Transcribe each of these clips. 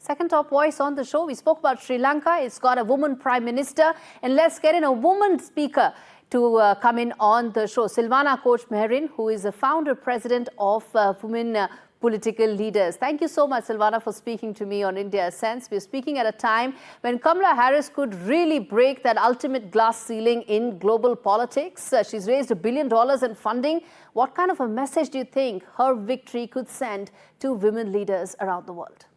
Second top voice on the show. We spoke about Sri Lanka. It's got a woman prime minister. And let's get in a woman speaker to come in on the show. Silvana Koch-Mehrin, who is the founder president of Women Political Leaders. Thank you so much, Silvana, for speaking to me on India Sense. We're speaking at a time when Kamala Harris could really break that ultimate glass ceiling in global politics. She's raised $1 billion in funding. What kind of a message do you think her victory could send to women leaders around the world?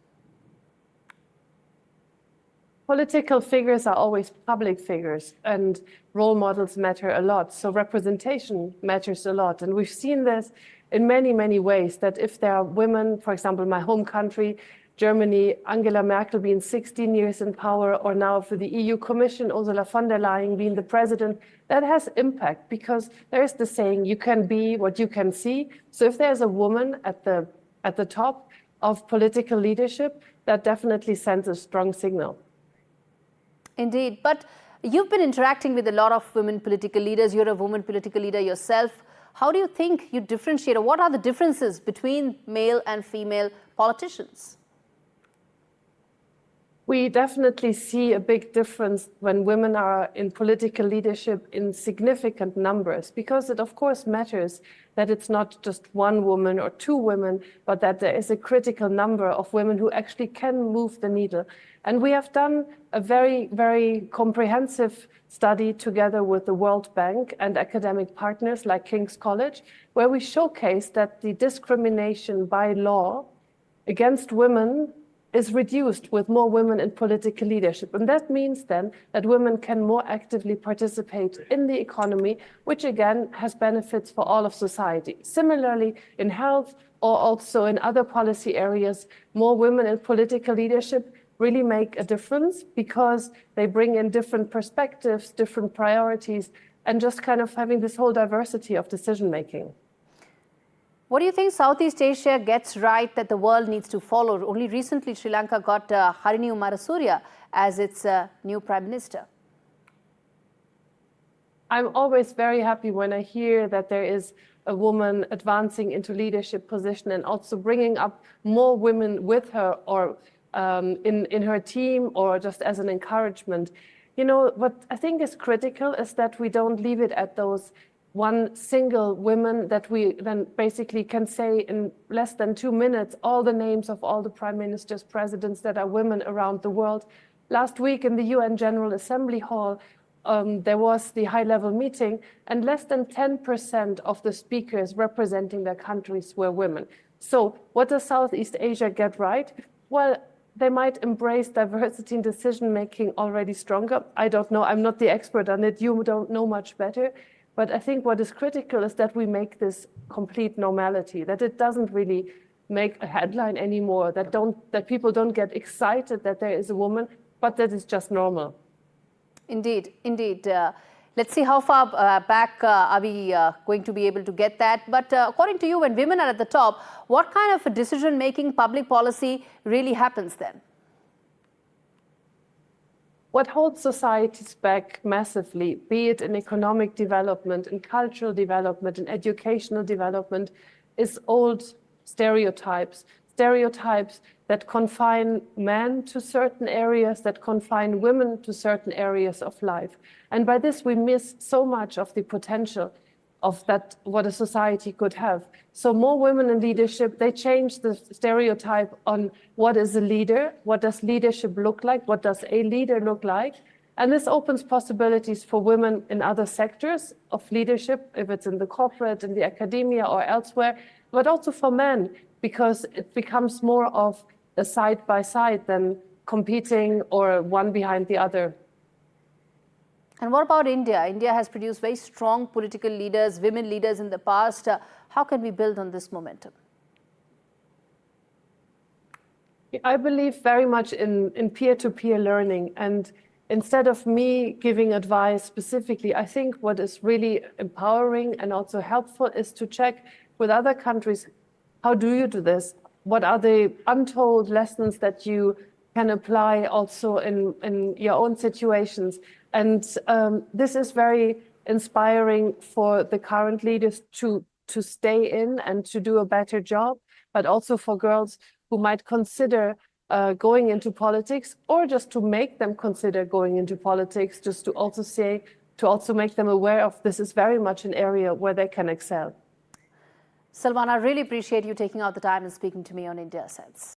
Political figures are always public figures, and role models matter a lot. So representation matters a lot. And we've seen this in many, many ways, that if there are women, for example, my home country, Germany, Angela Merkel being 16 years in power, or now for the EU Commission, Ursula von der Leyen being the president, that has impact, because there is the saying, you can be what you can see. So if there's a woman at the top of political leadership, that definitely sends a strong signal. Indeed. But you've been interacting with a lot of women political leaders. You're a woman political leader yourself. How do you think you differentiate, or what are the differences between male and female politicians? We definitely see a big difference when women are in political leadership in significant numbers, because it of course matters that it's not just one woman or two women, but that there is a critical number of women who actually can move the needle. And we have done a very, very comprehensive study together with the World Bank and academic partners like King's College, where we showcase that the discrimination by law against women is reduced with more women in political leadership. And that means then that women can more actively participate in the economy, which again has benefits for all of society. Similarly, in health or also in other policy areas, more women in political leadership really make a difference, because they bring in different perspectives, different priorities, and just kind of having this whole diversity of decision making. What do you think Southeast Asia gets right that the world needs to follow? Only recently, Sri Lanka got Harini Amarasuriya as its new prime minister. I'm always very happy when I hear that there is a woman advancing into leadership position and also bringing up more women with her, or in her team, or just as an encouragement. You know, what I think is critical is that we don't leave it at those one single women, that we then basically can say in less than 2 minutes all the names of all the prime ministers, presidents that are women around the world. Last week in the UN General Assembly Hall, there was the high-level meeting, and less than 10% of the speakers representing their countries were women. So what does Southeast Asia get right? Well, they might embrace diversity in decision-making already stronger. I don't know, I'm not the expert on it, you don't know much better. But I think what is critical is that we make this complete normality, that it doesn't really make a headline anymore, that people don't get excited that there is a woman, but that it's just normal. Indeed, indeed. Let's see how far back are we going to be able to get that. But according to you, when women are at the top, what kind of a decision-making public policy really happens then? What holds societies back massively, be it in economic development, in cultural development, in educational development, is old stereotypes. Stereotypes that confine men to certain areas, that confine women to certain areas of life. And by this, we miss so much of the potential of that, what a society could have. So more women in leadership, they change the stereotype on what is a leader, what does leadership look like, what does a leader look like. And this opens possibilities for women in other sectors of leadership, if it's in the corporate, in the academia or elsewhere, but also for men, because it becomes more of a side by side than competing or one behind the other. And what about India? India has produced very strong political leaders, women leaders in the past. How can we build on this momentum? I believe very much in peer-to-peer learning. And instead of me giving advice specifically, I think what is really empowering and also helpful is to check with other countries, how do you do this? What are the untold lessons that you can apply also in your own situations? And this is very inspiring for the current leaders to stay in and to do a better job, but also for girls who might consider going into politics, or just to make them consider going into politics, just to also make them aware of this is very much an area where they can excel. Silvana, I really appreciate you taking out the time and speaking to me on India Sense.